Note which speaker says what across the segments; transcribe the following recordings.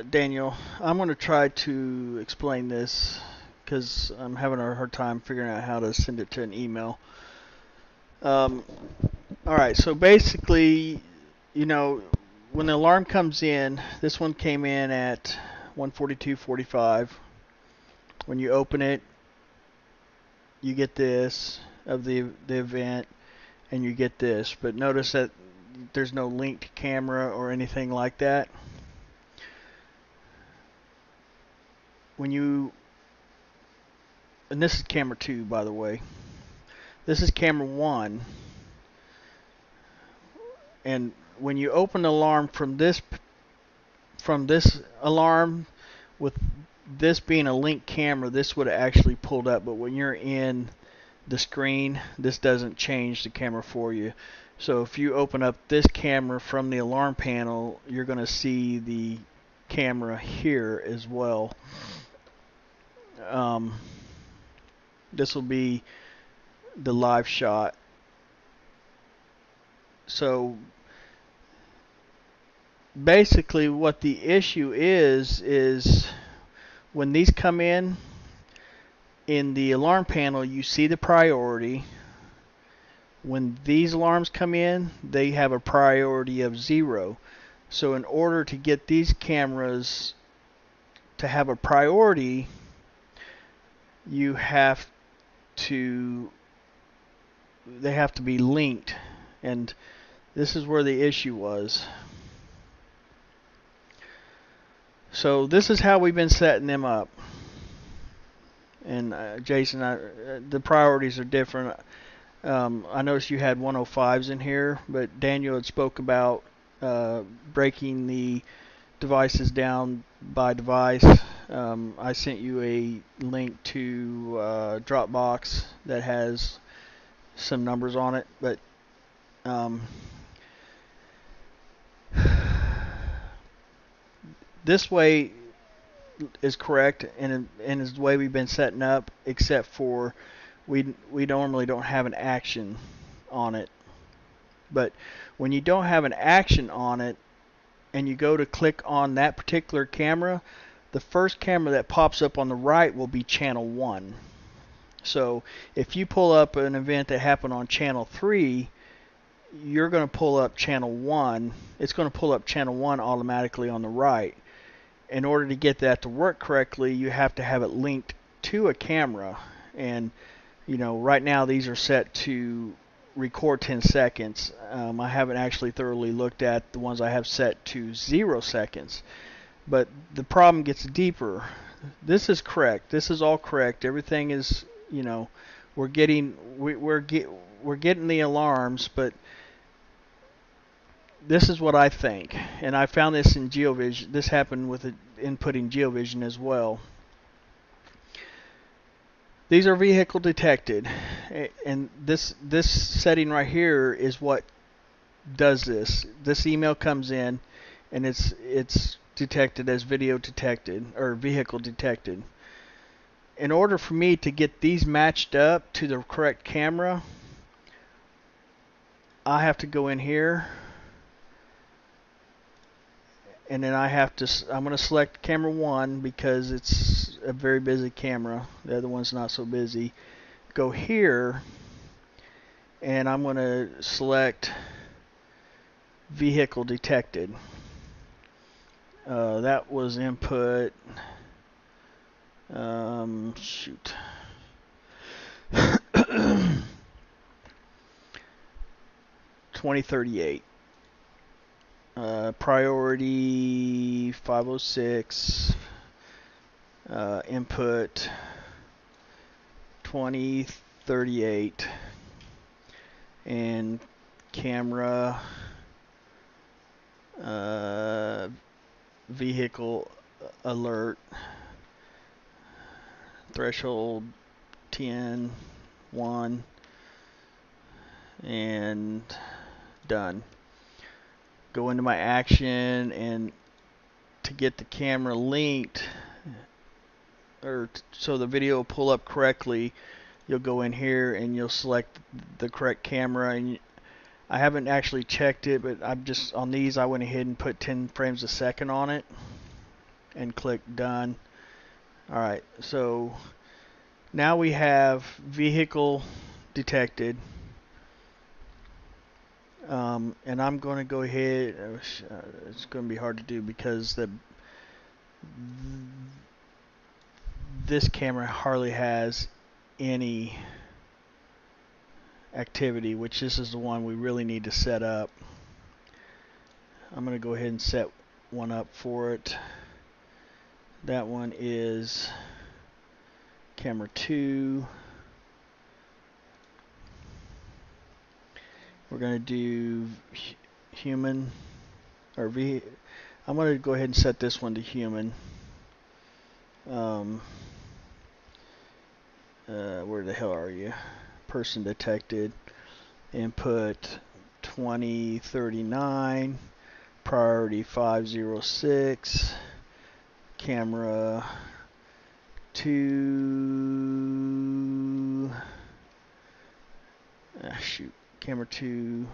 Speaker 1: Daniel, I'm going to try to explain this because I'm having a hard time figuring out how to send it to an email. Um, all right, so basically, you know, when the alarm comes in, this one came in at 1:42:45. When you open it, you get this of the event, and you get this. But notice that there's no linked camera or anything like that. When you And this is camera 2, by the way. This is camera 1. And when you open the alarm from this alarm, with this being a link camera, this would have actually pulled up. But when you're in the screen, this doesn't change the camera for you. So if you open up this camera from the alarm panel, you're going to see the camera here as well. This will be the live shot. So basically what the issue is when these come in the alarm panel, you see the priority. When these alarms come in, they have a priority of 0. So in order to get these cameras to have a priority, they have to be linked, and this is where the issue was. So this is how we've been setting them up. And Jason, the priorities are different. I noticed you had 105s in here, but Daniel had spoke about breaking the devices down by device. I sent you a link to Dropbox that has some numbers on it, but this way is correct, and is the way we've been setting up, except for we normally don't have an action on it. But when you don't have an action on it and you go to click on that particular camera, the first camera that pops up on the right will be channel 1. So if you pull up an event that happened on channel 3, you're going to pull up channel 1. It's going to pull up channel 1 automatically on the right. In order to get that to work correctly, you have to have it linked to a camera. And right now these are set to record 10 seconds. I haven't actually thoroughly looked at the ones I have set to 0 seconds. But the problem gets deeper. This is correct. This is all correct. Everything is, we're getting the alarms, but this is what I think. And I found this in GeoVision. This happened with inputting GeoVision as well. These are vehicle detected, and this setting right here is what does this. This email comes in, and it's detected as video detected or vehicle detected. In order for me to get these matched up to the correct camera, I have to go in here, and then I'm going to select camera 1 because it's a very busy camera. The other one's not so busy. Go here, and I'm going to select vehicle detected. That was input. Shoot. 2038. Priority 506. Input 2038. And camera vehicle alert threshold 10 1 and done. Go into my action, and to get the camera linked so the video will pull up correctly, you'll go in here and you'll select the correct camera. And I haven't actually checked it, but on these I went ahead and put 10 frames a second on it. and click done. Alright, so now we have vehicle detected. And I'm going to go ahead, it's going to be hard to do because this camera hardly has any activity, which this is the one we really need to set up. I'm going to go ahead and set one up for it. That one is camera 2. We're going to do human or V. I'm going to go ahead and set this one to human. Where the hell are you? Person detected. Input 2039. Priority 506. Camera 2. Shoot. Camera 2.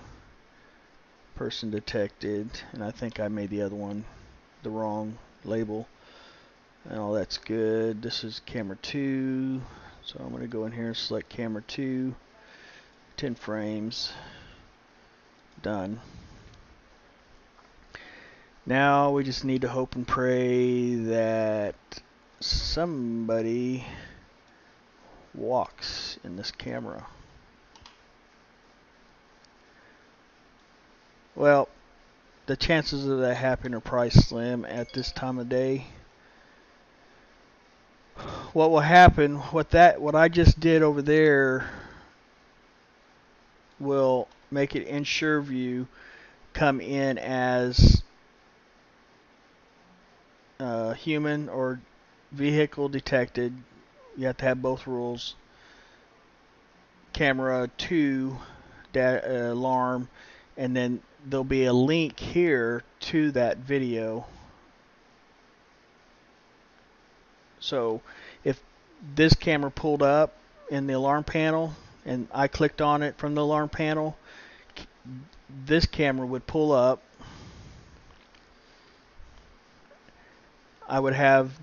Speaker 1: Person detected. And I think I made the other one the wrong label. And all that's good. This is camera 2. So I'm going to go in here and select camera 2. 10 frames. Done. Now we just need to hope and pray that somebody walks in this camera. Well, the chances of that happening are probably slim at this time of day. What will happen, what I just did over there will make it in Sureview come in as human or vehicle detected. You have to have both rules. Camera 2 alarm, and then there'll be a link here to that video. So if this camera pulled up in the alarm panel and I clicked on it from the alarm panel, this camera would pull up. I would have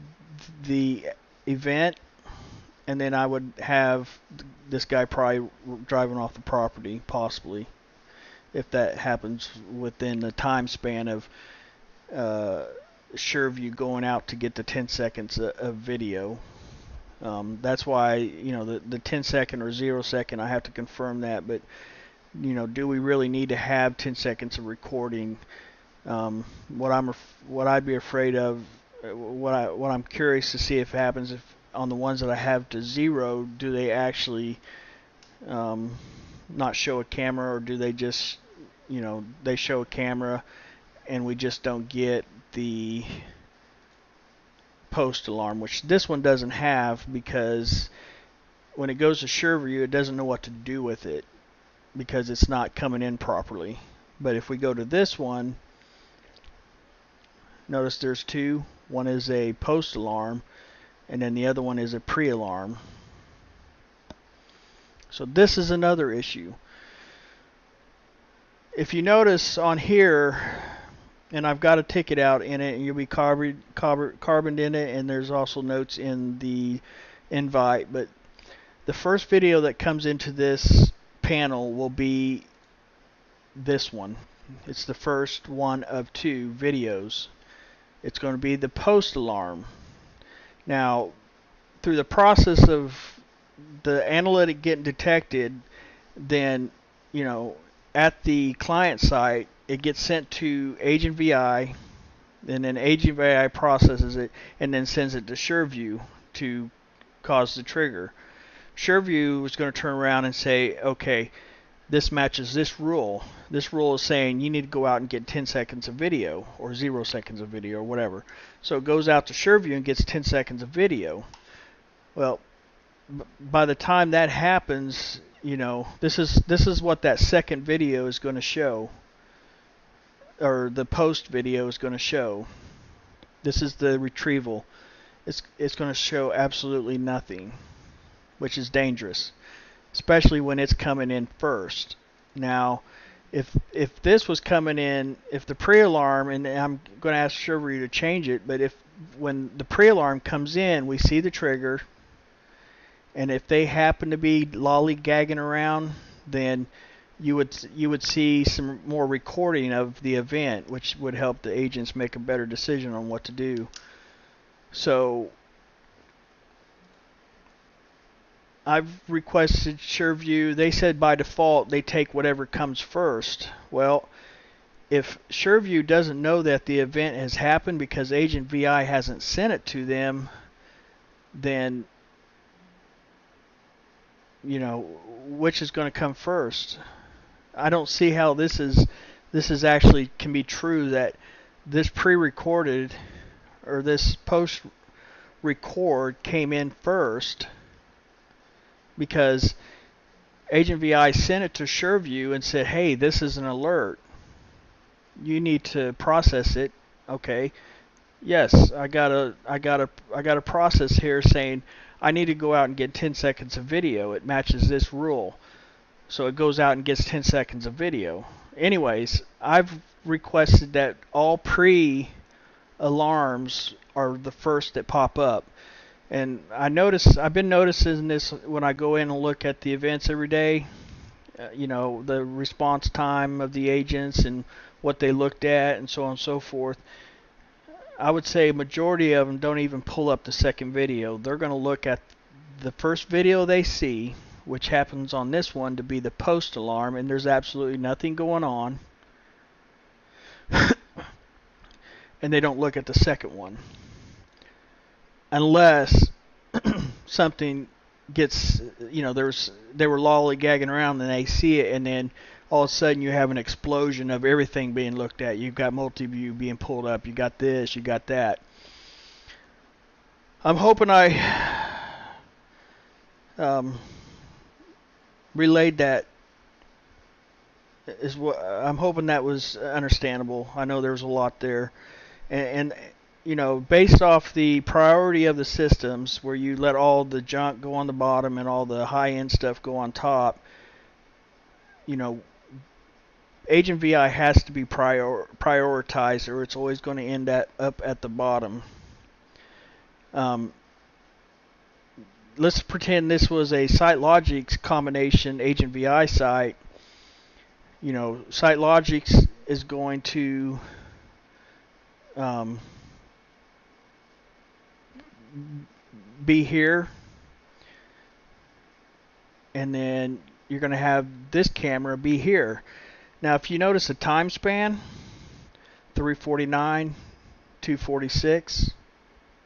Speaker 1: the event, and then I would have this guy probably driving off the property, possibly, if that happens within the time span of Sureview going out to get the 10 seconds of video. That's why, you know, the 10 second or 0 second, I have to confirm that. But, you know, do we really need to have 10 seconds of recording? What I'd be afraid of, what I'm curious to see if it happens, if on the ones that I have to 0, do they actually not show a camera, or do they just, you know, they show a camera and we just don't get the post alarm, which this one doesn't have, because when it goes to Sureview, it doesn't know what to do with it because it's not coming in properly. But if we go to this one, notice there's 2. One is a post alarm, and then the other one is a pre-alarm. So this is another issue. If you notice on here, and I've got a ticket out in it, and you'll be carboned in it, and there's also notes in the invite, but the first video that comes into this panel will be this one. It's the first one of 2 videos. It's going to be the post alarm. Now, through the process of the analytic getting detected, then, you know, at the client site, it gets sent to AgentVi, and then AgentVi processes it and then sends it to Sureview to cause the trigger. Sureview is going to turn around and say, okay, this matches this rule. This rule is saying you need to go out and get 10 seconds of video, or 0 seconds of video, or whatever. So it goes out to Sureview and gets 10 seconds of video. Well, by the time that happens, you know, this is what that second video is going to show, or the post video is going to show. This is the retrieval. It's going to show absolutely nothing, which is dangerous, especially when it's coming in first. Now, If this was coming in, if the pre-alarm, and I'm going to ask Sureview to change it, but if when the pre-alarm comes in, we see the trigger, and if they happen to be lollygagging around, then you would see some more recording of the event, which would help the agents make a better decision on what to do. So I've requested Sureview. They said by default they take whatever comes first. Well, if Sureview doesn't know that the event has happened because AgentVi hasn't sent it to them, then which is going to come first? I don't see how this is actually can be true, that this pre-recorded or this post-record came in first, because AgentVi sent it to Sureview and said, "Hey, this is an alert. You need to process it." Okay. Yes, I got a process here saying I need to go out and get 10 seconds of video. It matches this rule. So it goes out and gets 10 seconds of video. Anyways, I've requested that all pre-alarms are the first that pop up. And I've been noticing this when I go in and look at the events every day. The response time of the agents and what they looked at and so on and so forth. I would say a majority of them don't even pull up the second video. They're going to look at the first video they see, which happens on this one to be the post alarm, and there's absolutely nothing going on. And they don't look at the second one. Unless something gets, they were lollygagging around and they see it, and then all of a sudden you have an explosion of everything being looked at. You've got multi-view being pulled up. You got this, you got that. I'm hoping I relayed that. I'm hoping that was understandable. I know there was a lot there, and based off the priority of the systems, where you let all the junk go on the bottom and all the high-end stuff go on top, AgentVi has to be prioritized, or it's always going to end up at the bottom. Let's pretend this was a SiteLogix combination AgentVi site. SiteLogix is going to be here, and then you're going to have this camera be here. Now, if you notice the time span, 349, 246,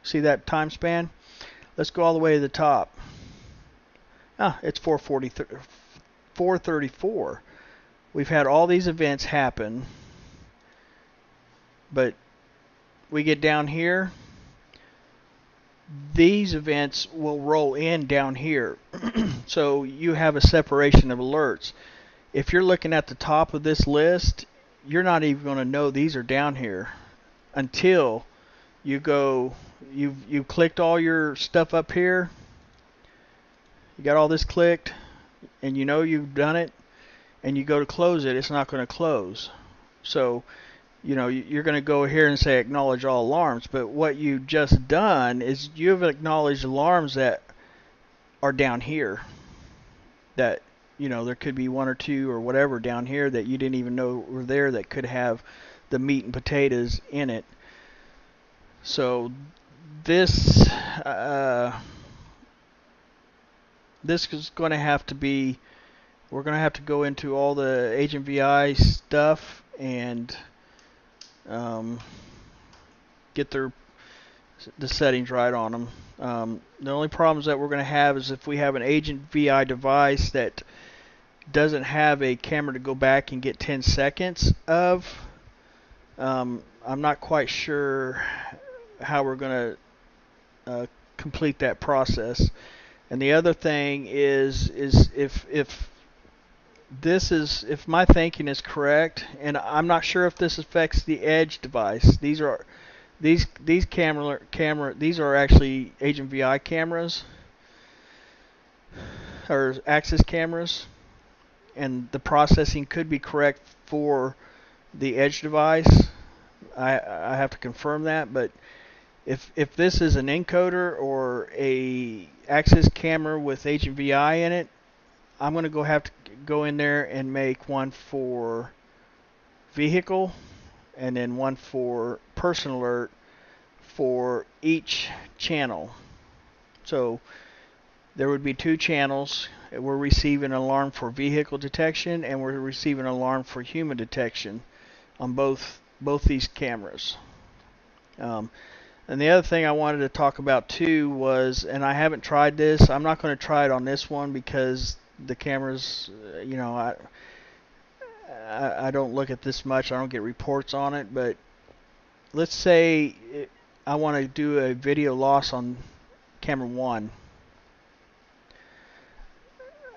Speaker 1: see that time span? Let's go all the way to the top. It's 434. We've had all these events happen, but we get down here, these events will roll in down here. So you have a separation of alerts. If you're looking at the top of this list, you're not even going to know these are down here until you go, you've clicked all your stuff up here. You got all this clicked, and you've done it, and you go to close it, it's not going to close. So you're going to go here and say acknowledge all alarms, but what you just done is you've acknowledged alarms that are down here, that there could be one or two or whatever down here that you didn't even know were there, that could have the meat and potatoes in it. So this is going to have to be, we're going to have to go into all the AgentVi stuff and get the settings right on them. The only problems that we're going to have is if we have an AgentVi device that doesn't have a camera to go back and get 10 seconds of. I'm not quite sure how we're going to complete that process. And the other thing is if my thinking is correct, and I'm not sure if this affects the Edge device. These are actually AgentVi cameras or access cameras. and the processing could be correct for the edge device. I have to confirm that, but if this is an encoder or a access camera with AgentVi in it, I'm going to have to go in there and make one for vehicle and then one for person alert for each channel. So there would be 2 channels. We're receiving an alarm for vehicle detection and we're receiving an alarm for human detection on both these cameras. And the other thing I wanted to talk about too was, and I haven't tried this, I'm not going to try it on this one because the cameras, you know, I don't look at this much, I don't get reports on it, but let's say I want to do a video loss on camera 1.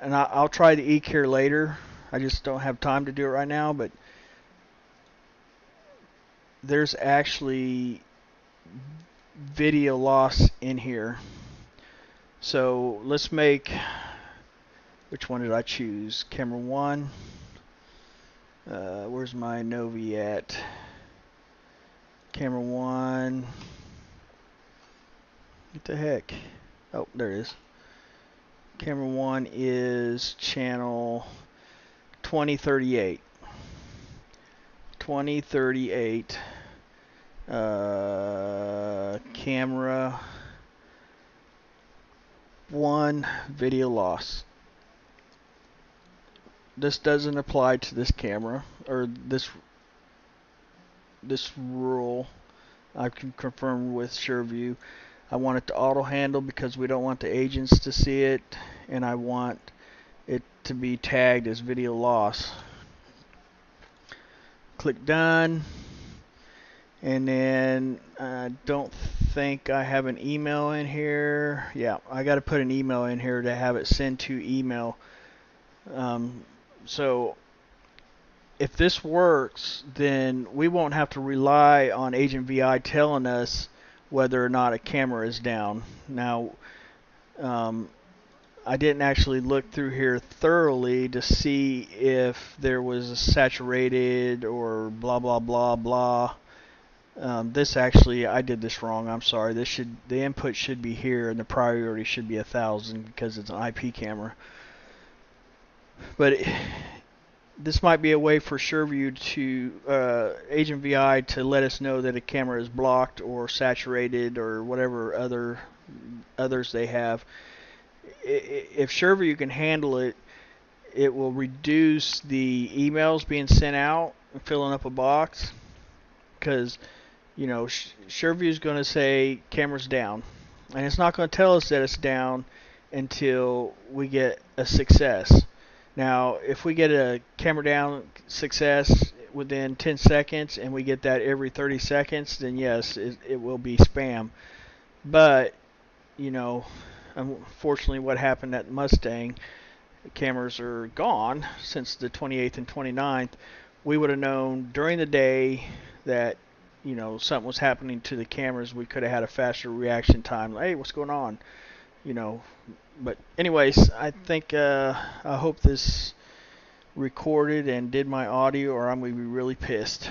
Speaker 1: And I'll try the e-care later. I just don't have time to do it right now, but there's actually video loss in here. So let's make, which one did I choose? Camera 1. Where's my Novi at? Camera 1. What the heck? Oh, there it is. Camera 1 is channel 2038. 2038. Camera 1 video loss. This doesn't apply to this camera or this rule. I can confirm with Sureview. I want it to auto handle because we don't want the agents to see it, and I want it to be tagged as video loss. Click done, and then I don't think I have an email in here. Yeah, I got to put an email in here to have it send to email. So if this works, then we won't have to rely on AgentVi telling us whether or not a camera is down. Now, I didn't actually look through here thoroughly to see if there was a saturated or blah blah blah blah. This actually, I did this wrong. I'm sorry. The input should be here and the priority should be 1,000 because it's an IP camera. But this might be a way for Sureview to AgentVi to let us know that a camera is blocked or saturated or whatever others they have. If Sureview can handle it, it will reduce the emails being sent out and filling up a box, because you know Sureview is going to say camera's down, and it's not going to tell us that it's down until we get a success. Now, if we get a camera down success within 10 seconds and we get that every 30 seconds, then yes, it will be spam. But, you know, unfortunately what happened at Mustang, the cameras are gone since the 28th and 29th. We would have known during the day that, you know, something was happening to the cameras. We could have had a faster reaction time. Hey, what's going on? You know. But anyways, I think I hope this recorded and did my audio, or I'm going to be really pissed.